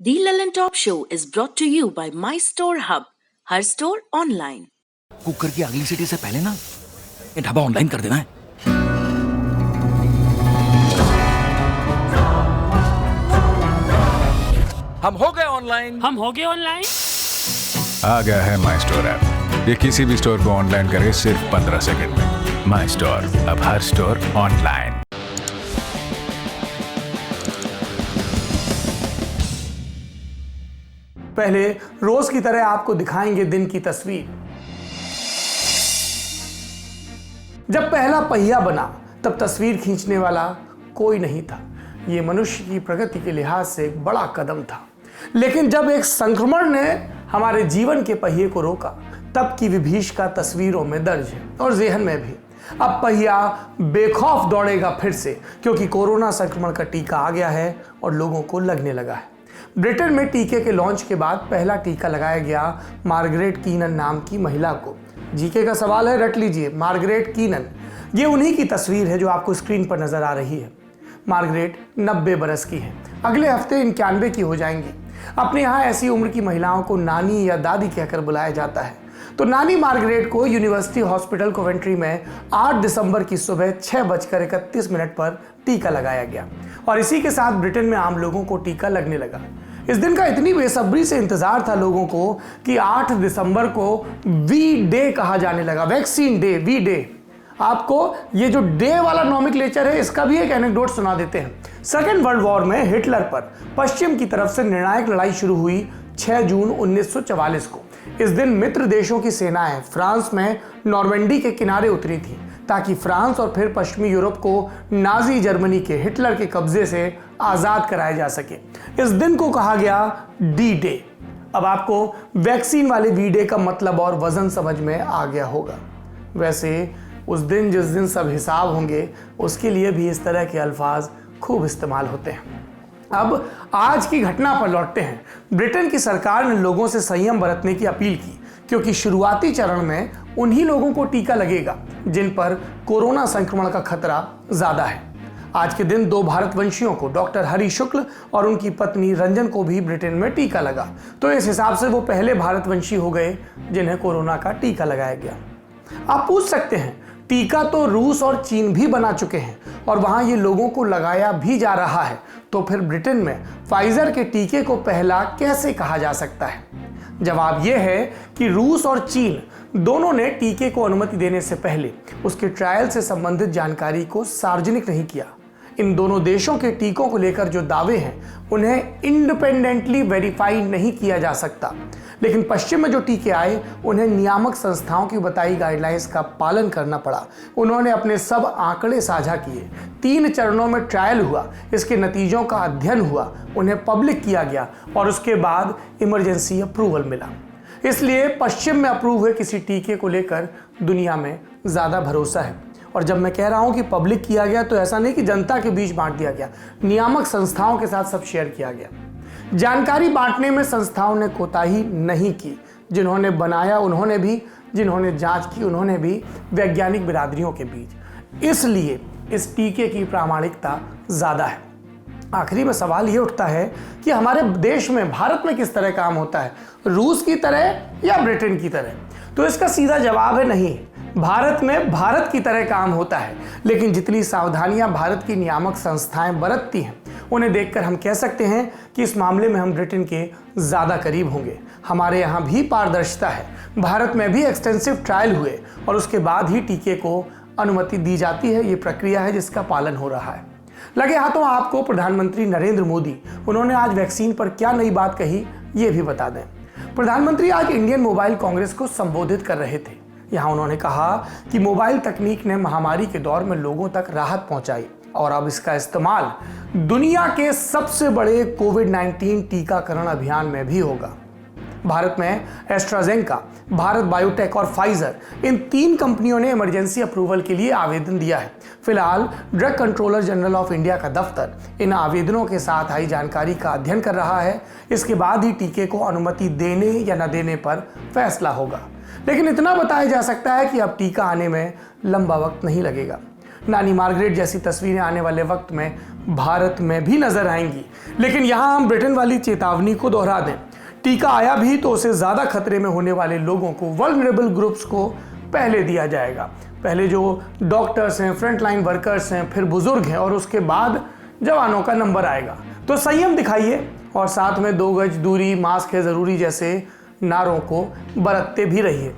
The Lillian Top Show is brought to you by My Store Hub, her store online. Cooker की अगली सीटी से पहले ना ये ढाबा ऑनलाइन कर देना है। हम हो गए ऑनलाइन। आ गया है माई स्टोर ऐप। ये किसी भी स्टोर को ऑनलाइन करे सिर्फ 15 सेकंड में। माई स्टोर, अब हर स्टोर ऑनलाइन। पहले रोज की तरह आपको दिखाएंगे दिन की तस्वीर। जब पहला पहिया बना तब तस्वीर खींचने वाला कोई नहीं था। ये मनुष्य की प्रगति के लिहाज से एक बड़ा कदम था। लेकिन जब एक संक्रमण ने हमारे जीवन के पहिए को रोका तब की विभीषिका तस्वीरों में दर्ज है और ज़हन में भी। अब पहिया बेखौफ दौड़ेगा फिर से, क्योंकि कोरोना संक्रमण का टीका आ गया है और लोगों को लगने लगा है। ब्रिटेन में टीके के लॉन्च के बाद पहला टीका लगाया गया मार्गरेट कीनन नाम की महिला को। जीके का सवाल है, रट लीजिए, मार्गरेट कीनन। ये उन्हीं की तस्वीर है जो आपको स्क्रीन पर नजर आ रही है। मार्गरेट 90 बरस की है, अगले हफ्ते 91 की हो जाएंगी। अपने यहाँ ऐसी उम्र की महिलाओं को नानी या दादी कहकर बुलाया जाता है। तो नानी मार्गरेट को यूनिवर्सिटी हॉस्पिटल कोवेंट्री में 8 दिसंबर की सुबह 6:31 पर टीका लगाया गया और इसी के साथ ब्रिटेन में आम लोगों को टीका लगने लगा। इस दिन का इतनी बेसब्री से इंतजार था लोगों को कि 8 दिसंबर को वी डे कहा जाने लगा, वैक्सीन डे, वी डे। आपको ये जो डे वाला नोमेनक्लेचर है इसका भी एक एनेक्डोट सुना देते हैं। सेकेंड वर्ल्ड वॉर में हिटलर पर पश्चिम की तरफ से निर्णायक लड़ाई शुरू हुई 6 जून 1944 को। इस दिन मित्र देशों की सेनाएं फ्रांस में नॉर्मंडी के किनारे उतरी थी ताकि फ्रांस और फिर पश्चिमी यूरोप को नाजी जर्मनी के हिटलर के कब्जे से आज़ाद कराया जा सके। इस दिन को कहा गया डी डे। अब आपको वैक्सीन वाले वी डे का मतलब और वजन समझ में आ गया होगा। वैसे उस दिन जिस दिन सब हिसाब होंगे उसके लिए भी इस तरह के अल्फाज खूब इस्तेमाल होते हैं। अब आज की घटना पर लौटते हैं। ब्रिटेन की सरकार ने लोगों से संयम बरतने की अपील की, क्योंकि शुरुआती चरण में उन्हीं लोगों को टीका लगेगा जिन पर कोरोना संक्रमण का खतरा ज्यादा है। आज के दिन 2 भारतवंशियों को, डॉक्टर हरि शुक्ल और उनकी पत्नी रंजन को भी ब्रिटेन में टीका लगा। तो इस हिसाब से वो पहले भारतवंशी हो गए जिन्हें कोरोना का टीका लगाया गया। आप पूछ सकते हैं, टीका तो रूस और चीन भी बना चुके हैं और वहां ये लोगों को लगाया भी जा रहा है, तो फिर ब्रिटेन में फाइजर के टीके को पहला कैसे कहा जा सकता है? जवाब यह है कि रूस और चीन दोनों ने टीके को अनुमति देने से पहले उसके ट्रायल से संबंधित जानकारी को सार्वजनिक नहीं किया। इन दोनों देशों के टीकों को लेकर जो दावे हैं उन्हें इंडिपेंडेंटली वेरीफाई नहीं किया जा सकता। लेकिन पश्चिम में जो टीके आए उन्हें नियामक संस्थाओं की बताई गाइडलाइंस का पालन करना पड़ा। उन्होंने अपने सब आंकड़े साझा किए। 3 चरणों में ट्रायल हुआ, इसके नतीजों का अध्ययन हुआ, उन्हें पब्लिक किया गया और उसके बाद इमरजेंसी अप्रूवल मिला। इसलिए पश्चिम में अप्रूव हुए किसी टीके को लेकर दुनिया में ज़्यादा भरोसा है। और जब मैं कह रहा हूं कि पब्लिक किया गया तो ऐसा नहीं कि जनता के बीच बांट दिया गया, नियामक संस्थाओं के साथ सब शेयर किया गया। जानकारी बांटने में संस्थाओं ने कोताही नहीं की। जिन्होंने बनाया उन्होंने भी, जिन्होंने जांच की उन्होंने भी, वैज्ञानिक बिरादरियों के बीच। इसलिए इस टीके की प्रामाणिकता ज़्यादा है। आखिरी में सवाल ये उठता है कि हमारे देश में, भारत में किस तरह काम होता है, रूस की तरह या ब्रिटेन की तरह? तो इसका सीधा जवाब है नहीं। भारत में भारत की तरह काम होता है, लेकिन जितनी सावधानियां भारत की नियामक संस्थाएं बरतती हैं उन्हें देखकर हम कह सकते हैं कि इस मामले में हम ब्रिटेन के ज़्यादा करीब होंगे। हमारे यहाँ भी पारदर्शिता है। भारत में भी एक्सटेंसिव ट्रायल हुए और उसके बाद ही टीके को अनुमति दी जाती है। ये प्रक्रिया है जिसका पालन हो रहा है। लगे हाथों आपको प्रधानमंत्री नरेंद्र मोदी, उन्होंने आज वैक्सीन पर क्या नई बात कही ये भी बता दें। प्रधानमंत्री आज इंडियन मोबाइल कांग्रेस को संबोधित कर रहे थे। यहाँ उन्होंने कहा कि मोबाइल तकनीक ने महामारी के दौर में लोगों तक राहत पहुंचाई और अब इसका इस्तेमाल दुनिया के सबसे बड़े कोविड-19 टीकाकरण अभियान में भी होगा। भारत में एस्ट्राजेनेका, भारत बायोटेक और फाइजर, इन 3 कंपनियों ने इमरजेंसी अप्रूवल के लिए आवेदन दिया है। फिलहाल drug controller general of India का दफ्तर इन आवेदनों के साथ आई जानकारी का अध्ययन कर रहा है। इसके बाद ही टीके को अनुमति देने या न देने पर फैसला होगा। लेकिन इतना बताया जा सकता है कि अब टीका आने में लंबा वक्त नहीं लगेगा। नानी मार्गरेट जैसी तस्वीरें आने वाले वक्त में भारत में भी नजर आएंगी। लेकिन यहाँ हम ब्रिटेन वाली चेतावनी को दोहरा दें, टीका आया भी तो उसे ज़्यादा खतरे में होने वाले लोगों को, वल्नरेबल ग्रुप्स को पहले दिया जाएगा। पहले जो डॉक्टर्स हैं, फ्रंटलाइन वर्कर्स हैं, फिर बुजुर्ग हैं और उसके बाद जवानों का नंबर आएगा। तो संयम दिखाइए और साथ में 2 गज दूरी, मास्क है ज़रूरी जैसे नारों को बरतते भी रहिए।